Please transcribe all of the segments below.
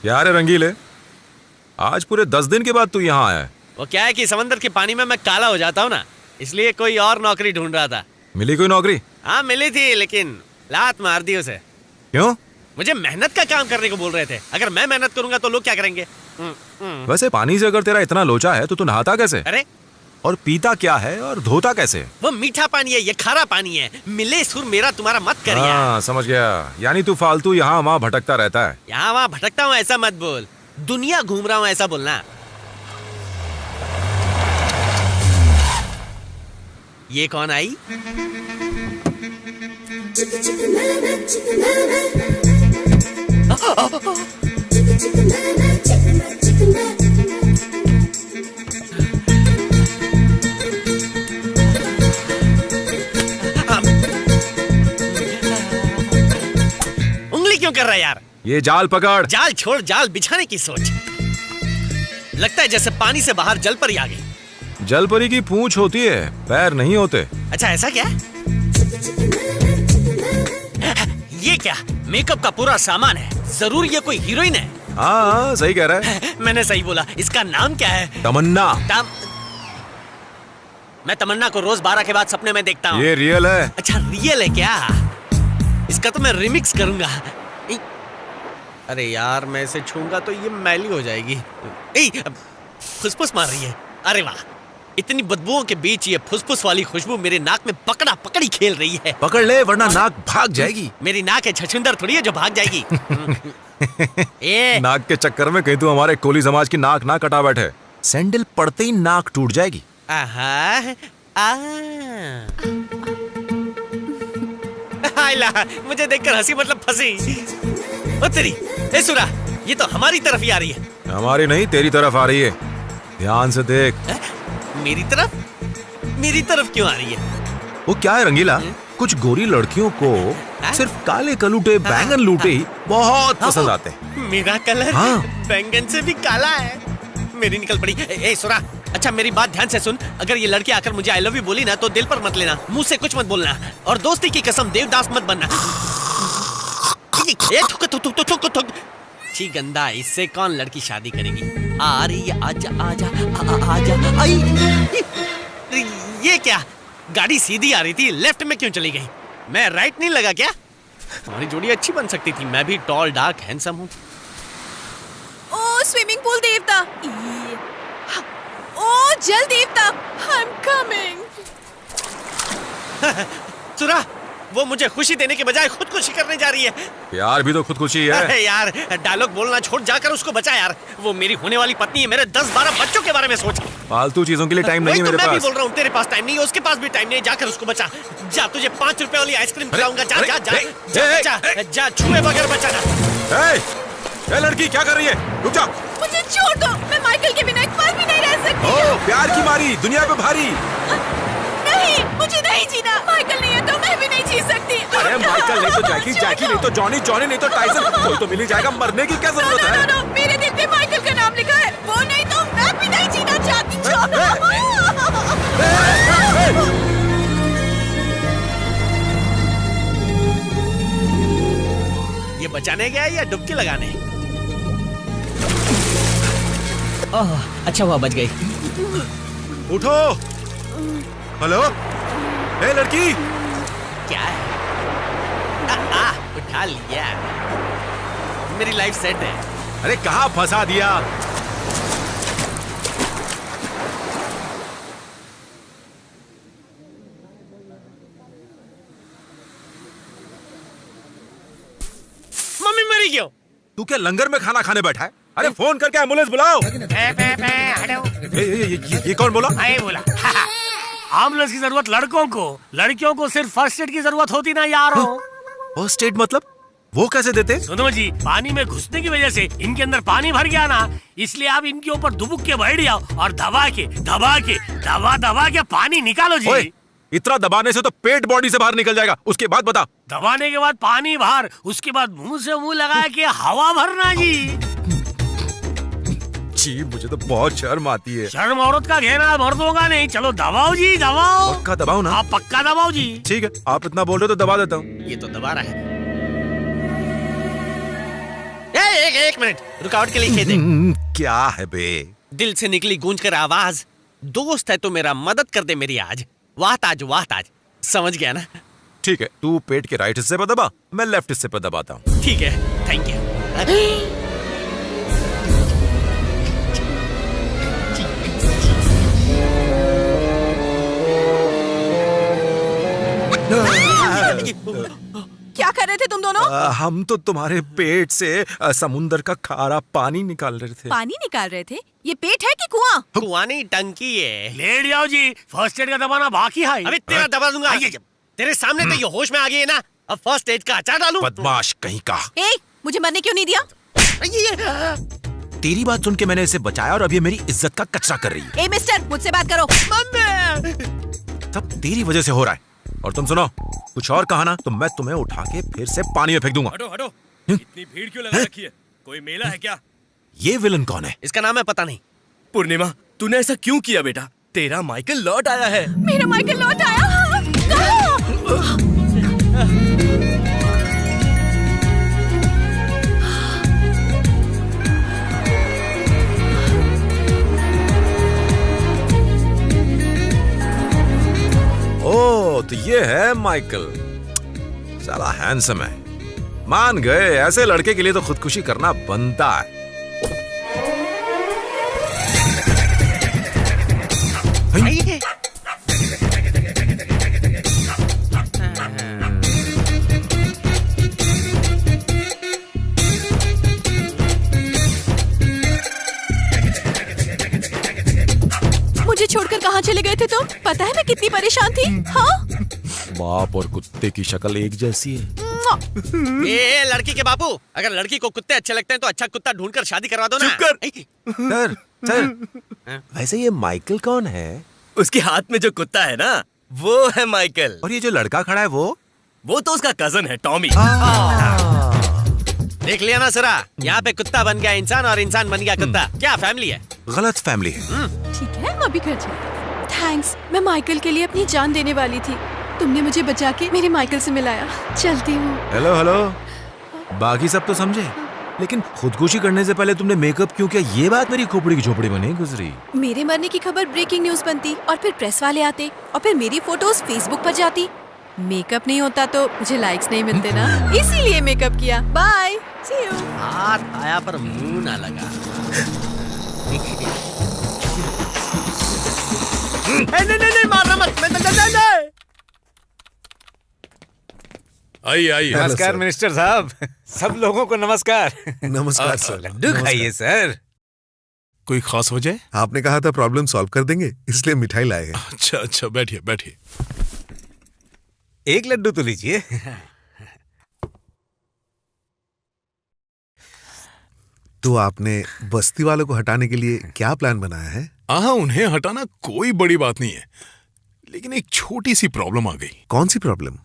क्या रे रंगीले, आज पूरे 10 दिन के बाद तू यहाँ आया है। वो क्या है कि समंदर के पानी में मैं काला हो जाता हूँ ना, इसलिए कोई और नौकरी ढूंढ रहा था। मिली कोई नौकरी? हाँ मिली थी, लेकिन लात मार दी उसे। क्यों? मुझे मेहनत का काम करने को बोल रहे थे। अगर मैं मेहनत करूंगा तो लोग क्या करेंगे? वैसे पानी से अगर तेरा इतना लोचा है तो तू नहाता कैसे? अरे और पीता क्या है और धोता कैसे? वो मीठा पानी है, ये खारा पानी है। मिले सुर मेरा तुम्हारा मत कर यार। हाँ समझ गया, यानी तू फालतू यहाँ वहाँ भटकता रहता है। यहाँ वहाँ भटकता हूँ ऐसा मत बोल, दुनिया घूम रहा हूँ ऐसा बोलना। ये कौन आई? उंगली क्यों कर रहा है यार? ये जाल पकड़। जाल छोड़, जाल बिछाने की सोच। लगता है जैसे पानी से बाहर जल परी आ गई। जलपरी की पूंछ होती है, पैर नहीं होते। अच्छा ऐसा क्या? ये क्या? मेकअप का पूरा सामान है, जरूर ये कोई हीरोइन है। हाँ सही कह रहा है। मैंने सही बोला। इसका नाम क्या है? तमन्ना। मैं तमन्ना को रोज 12 के बाद सपने में देखता हूँ। ये रियल है। अच्छा रियल है क्या? इसका तो मैं रिमिक्स करूंगा। अरे यार मैं इसे छूंगा तो ये मैली हो जाएगी। फुसफुस मार रही है। अरे वाह, इतनी बदबुओं के बीच ये फुसफुस वाली खुशबू मेरे नाक में पकड़ा पकड़ी खेल रही है। पकड़ ले वरना नाक भाग जाएगी। मेरी नाक है छछुंदर थोड़ी है जो भाग जाएगी। नाक के चक्कर में कहीं तू हमारे कोली समाज की नाक ना कटा बैठे। सैंडल पड़ते ही नाक टूट जाएगी। मुझे देखकर हंसी मतलब फंसी। ओ तेरी, ए सुरा, ये तो हमारी तरफ ही आ रही है। हमारी नहीं तेरी तरफ आ रही है, ध्यान से देख। मेरी तरफ? मेरी तरफ क्यों आ रही है? वो क्या है रंगीला, कुछ गोरी लड़कियों को सिर्फ काले कलूटे बैंगन लूटे ही बहुत पसंद आते हैं। मेरा कलर बैंगन से भी काला है। मेरी निकल पड़ी। ए सुरा, अच्छा मेरी बात ध्यान से सुन। अगर ये लड़की आकर मुझे आई लव यू बोली ना तो दिल पर मत लेना, मुंह से कुछ मत बोलना, और दोस्ती की कसम देवदास मत बनना। छी गंदा, इससे कौन लड़की शादी करेगी? आ रही है, आजा आजा आजा। आई ये क्या? गाड़ी सीधी आ रही थी, लेफ्ट में क्यों चली गई? मैं राइट नहीं लगा क्या? हमारी जोड़ी अच्छी बन सकती थी। मैं भी टॉल डार्क हैंडसम हूँ। ओ स्विमिंग पूल देवता, ओ जल देवता, आई एम कमिंग। सुरा, वो मुझे खुशी देने के बजाय खुदकुशी करने जा रही है। प्यार भी तो खुदकुशी है। अरे यार डायलॉग बोलना छोड़, जाकर उसको बचा यार। वो मेरी होने वाली पत्नी है, मेरे 10-12 बच्चों के बारे में सोच। फालतू चीजों के लिए टाइम नहीं है मेरे पास। मैं भी बोल रहा हूँ, तेरे पास टाइम नहीं है, उसके पास भी टाइम नहीं है। जाकर उसको बचा। जा, तुझे 5 रुपए वाली आइसक्रीम खिलाऊंगा। जा जा जा जा जा, छुए बगैर बचाना। ए लड़की क्या कर रही है? रुक जा। मुझे छोड़ दो, मैं माइकल के बिना एक पल भी नहीं रह सकती। ओ प्यार की मारी दुनिया पे भारी। नहीं, मुझे नहीं जीना। माइकल नहीं है तो मैं भी नहीं जी सकती। अरे माइकल नहीं तो जैकी, जैकी नहीं तो जॉनी, जॉनी नहीं तो टाइसन, कोई तो मिल ही जाएगा। मरने की क्या जरूरत है? नो, मेरे दिल पे माइकल का नाम लिखा है। वो नहीं तो मैं भी नहीं जीना चाहती। छोड़ो। ये बचाने गया या डुबकी लगाने? ओह अच्छा हुआ बच गई। उठो। हेलो, ए लड़की। क्या है? उठा लिया। मेरी लाइफ सेट है। अरे कहाँ फंसा दिया? मम्मी मरी क्यों? तू क्या लंगर में खाना खाने बैठा है? अरे फोन करके एम्बुलेंस बुलाओ। ये कौन बोला? बोला एम्बुलेंस की जरूरत लड़कों को, लड़कियों को सिर्फ फर्स्ट एड की जरूरत होती ना यारो। फर्स्ट एड मतलब वो कैसे देते? सुनो जी, पानी में घुसने की वजह से इनके अंदर पानी भर गया ना, इसलिए आप इनके ऊपर दुबुक के बैठ जाओ और दबा के पानी निकालो जी। इतना दबाने से तो पेट बॉडी से बाहर निकल जाएगा। उसके बाद बता। दबाने के बाद पानी बाहर, उसके बाद मुंह से मुंह लगा के हवा भरना जी। जी मुझे तो बहुत शर्म आती है। शर्म औरत का घेरा मर्दों का नहीं। चलो दबाओ जी, दबाओ। पक्का दबाओ ना? आप पक्का दबाओ जी। ठीक है, आप इतना बोल रहे हो तो दबा देता हूँ। ये तो दबा रहा है। एक मिनट, रुकावट के लिए खेद है। क्या है बे? दिल से निकली गूंज कर आवाज, दोस्त है तो मेरा, मदद कर दे मेरी आज। वाह ताज, वाह ताज। समझ गया ना? ठीक है, तू पेट के राइट हिस्से पर दबा, मैं लेफ्ट हिस्से पर दबाता हूँ। ठीक है, थैंक यू। क्या कर रहे थे तुम दोनों? हम तो तुम्हारे पेट से समुंदर का खारा पानी निकाल रहे थे। पानी निकाल रहे थे? ये पेट है कि कुआं? कुआं नहीं, टंकी है। लेट जाओ जी, फर्स्ट एड का दबाना बाकी है। अबे तेरा दबा दूंगा। तेरे सामने तो ये होश में आ गई है ना, अब फर्स्ट एड का अचार डालूं? बदमाश कहीं का। ए, मुझे मरने क्यों नहीं दिया? तेरी बात सुन के मैंने इसे बचाया और अब ये मेरी इज्जत का कचरा कर रही है। ए मिस्टर, मुझसे बात करो। सब तेरी वजह से हो रहा है। और तुम सुनो, कुछ और कहा ना तो मैं तुम्हें उठा के फिर से पानी में फेंक दूंगा। हटो हटो, इतनी भीड़ क्यों लगा रखी है? कोई मेला है क्या? ये विलन कौन है? इसका नाम है पता नहीं। पूर्णिमा, तूने ऐसा क्यों किया बेटा? तेरा माइकल लौट आया है। मेरा माइकल लौट आया? कहाँ? ओ, तो ये है माइकल। साला हैंडसम है। मान गए, ऐसे लड़के के लिए तो खुदकुशी करना बनता है। मुझे छोड़कर कहाँ चले गए थे तुम? पता है मैं कितनी परेशान थी। हाँ? बाप और कुत्ते की शक्ल एक जैसी है। ये लड़की के बापू, अगर लड़की को कुत्ते अच्छे लगते हैं तो अच्छा कुत्ता ढूंढकर शादी करवा दो ना। चुप कर। सर, सर, वैसे ये माइकल कौन है? उसके हाथ में जो कुत्ता है ना, वो है माइकल। और ये जो लड़का खड़ा है वो तो उसका कजन है, टॉमी। देख लिया ना सरा, यहाँ पे कुत्ता बन गया इंसान और इंसान बन गया कुत्ता। क्या फैमिली है? गलत फैमिली है। ठीक है, हम अभी घर चलते। थैंक्स, मैं माइकल के लिए अपनी जान देने वाली थी। तुमने मुझे बचा के मेरे माइकल से मिलाया। चलती हूँ। हेलो हेलो, बाकी सब तो समझे, लेकिन खुदकुशी करने से पहले तुमने मेकअप क्यों किया? ये बात मेरी खोपड़ी की झोपड़ी में नहीं गुजरी। मेरे मरने की खबर ब्रेकिंग न्यूज बनती और फिर प्रेस वाले आते और फिर मेरी फोटोज फेसबुक पर जाती। मेकअप नहीं होता तो मुझे लाइक्स नहीं मिलते ना, इसीलिए मेकअप किया। Bye, see you. हाथ आया पर मुंह ना लगा। नहीं, मारना मत। नहीं। आइए आइए। नमस्कार मिनिस्टर साहब, सब लोगों को नमस्कार। नमस्कार सर। लड्डू खाइए सर। कोई खास वजह? आपने कहा था प्रॉब्लम सॉल्व कर देंगे, इसलिए मिठाई लाए हैं। अच्छा अच्छा, बैठिए बैठिए। एक लड्डू तो लीजिए। तो आपने बस्ती वालों को हटाने के लिए क्या प्लान बनाया है? हाँ, उन्हें हटाना कोई बड़ी बात नहीं है, लेकिन एक छोटी सी प्रॉब्लम आ गई। कौन सी प्रॉब्लम?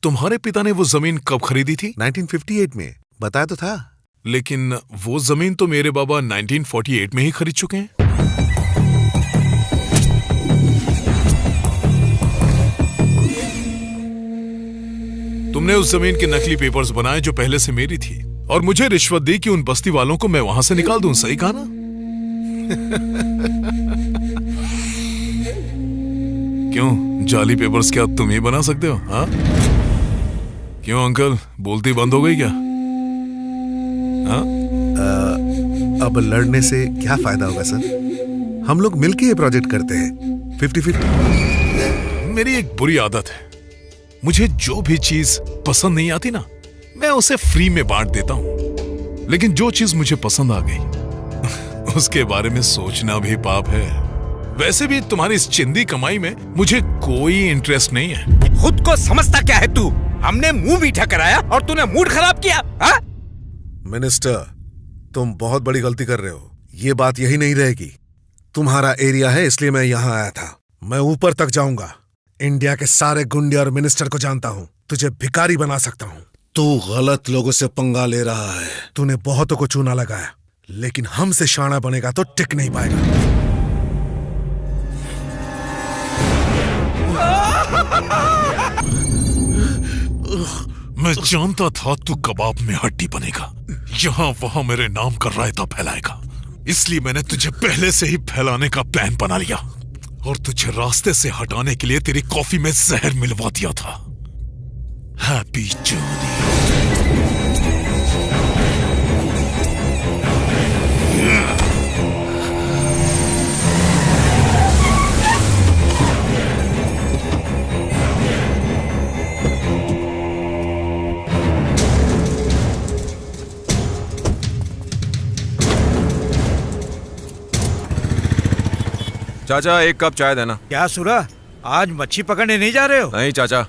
तुम्हारे पिता ने वो जमीन कब खरीदी थी? 1958 में, बताया तो था। लेकिन वो जमीन तो मेरे बाबा 1948 में ही खरीद चुके हैं। तुमने उस जमीन के नकली पेपर्स बनाए जो पहले से मेरी थी, और मुझे रिश्वत दी कि उन बस्ती वालों को मैं वहां से निकाल दूं। सही कहा ना? क्यों, जाली पेपर्स क्या तुम ही बना सकते हो? हाँ, क्यों अंकल, बोलती बंद हो गई क्या? हाँ? अब लड़ने से क्या फायदा होगा सर? हम लोग मिलके ये प्रोजेक्ट करते हैं, 50-50। मेरी एक बुरी आदत है, मुझे जो भी चीज पसंद नहीं आती ना, मैं उसे फ्री में बांट देता हूं। लेकिन जो चीज मुझे पसंद आ गई उसके बारे में सोचना भी पाप है। वैसे भी तुम्हारी इस चिंदी कमाई में मुझे कोई इंटरेस्ट नहीं है। खुद को समझता क्या है तू? हमने मुंह मीठा कराया और तूने मूड खराब किया। हा? मिनिस्टर, तुम बहुत बड़ी गलती कर रहे हो। ये बात यही नहीं रहेगी। तुम्हारा एरिया है इसलिए मैं यहाँ आया था। मैं ऊपर तक जाऊंगा, इंडिया के सारे गुंडे और मिनिस्टर को जानता हूँ। तुझे भिखारी बना सकता हूँ। तू गलत लोगों से पंगा ले रहा है। तूने बहुतों को चूना लगाया, लेकिन हमसे शाना बनेगा तो टिक नहीं पाएगा। मैं जानता था तू कबाब में हड्डी बनेगा, यहाँ वहां मेरे नाम का रायता फैलाएगा, इसलिए मैंने तुझे पहले से ही फैलाने का प्लान बना लिया और तुझे रास्ते से हटाने के लिए तेरी कॉफी में जहर मिलवा दिया था। Happy journey. चाचा एक कप चाय देना। क्या सुरा, आज मच्छी पकड़ने नहीं जा रहे हो? नहीं चाचा,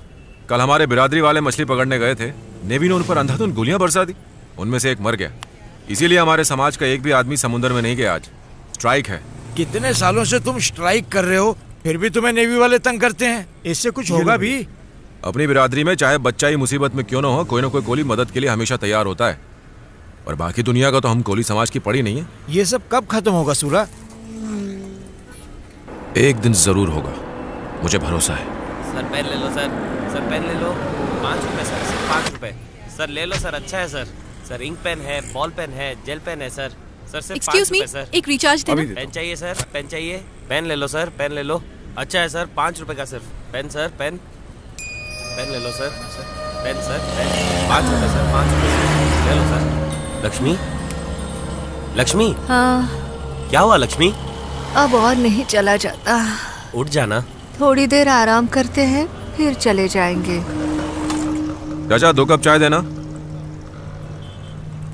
कल हमारे बिरादरी वाले मछली पकड़ने गए थे, नेवी ने उन पर अंधाधुंध गोलियां बरसा दी, उनमें से एक मर गया। इसीलिए हमारे समाज का एक भी आदमी समुद्र में नहीं गया। आज स्ट्राइक है। कितने सालों से तुम स्ट्राइक कर रहे हो, फिर भी तुम्हें नेवी वाले तंग करते हैं। इससे कुछ होगा भी? अपनी बिरादरी में चाहे बच्चा ही मुसीबत में क्यों ना हो, कोई ना कोई कोली मदद के लिए हमेशा तैयार होता है। और बाकी दुनिया का तो हम कोली समाज की पड़ी नहीं है। ये सब कब खत्म होगा सुरा? एक दिन जरूर होगा, मुझे भरोसा है। सर पेन ले लो सर। सर पेन ले लो। 5 रुपए सर, सिर्फ 5 रुपए। सर ले लो सर, अच्छा है सर। सर इंक पेन है, बॉल पेन है, जेल पेन है सर। सर सिर्फ 5 एक्सक्यूज मी, रुपए सर। एक रिचार्ज देना। पेन चाहिए सर, पेन चाहिए। पेन ले लो सर, पेन ले लो। अच्छा है सर, 5 रुपए का सिर्फ। Pen sir, pen. पेन ले लो सर। Pen sir, pen. 5 रुपए सर, 5 रुपए ले लो सर। लक्ष्मी, लक्ष्मी हाँ, क्या हुआ लक्ष्मी? अब और नहीं चला जाता। उठ जाना। थोड़ी देर आराम करते हैं, फिर चले जाएंगे। चाचा 2 कप चाय देना।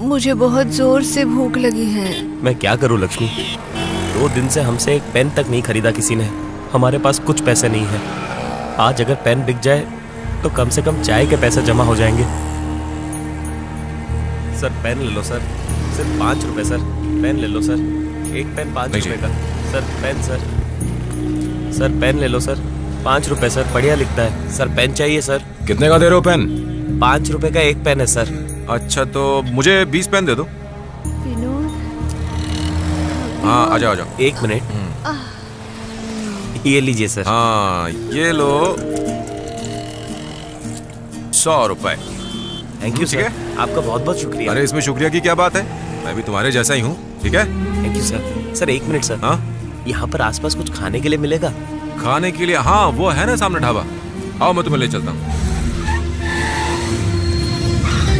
मुझे बहुत जोर से भूख लगी है। मैं क्या करूं लक्ष्मी, 2 दिन से हमसे एक पेन तक नहीं खरीदा किसी ने। हमारे पास कुछ पैसे नहीं है। आज अगर पेन बिक जाए तो कम से कम चाय के पैसे जमा हो जाएंगे। सर पेन ले लो सर, सिर्फ 5 रुपए सर। पेन ले लो सर, एक पेन 5 रुपए का। Sir pen sir. Sir pen ले लो सर, 5 रुपए सर, बढ़िया लिखता है। सर पेन चाहिए सर। कितने का दे रहे हो पेन? 5 रुपए का एक पेन है सर। अच्छा तो मुझे 20 पेन दे दो। विनोद, हाँ आ जाओ आ जाओ। 1 मिनट, ये लीजिए सर। हाँ ये लो 100 रुपए। थैंक यू ठीक सर, है। आपका बहुत बहुत शुक्रिया। अरे इसमें शुक्रिया की क्या बात है, मैं भी तुम्हारे जैसा ही हूँ। ठीक है। Thank you sir. Sir 1 minute sir, हाँ यहाँ पर आसपास कुछ खाने के लिए मिलेगा? खाने के लिए, हाँ वो है ना सामने ढाबा, आओ मैं तुम्हें ले चलता हूँ।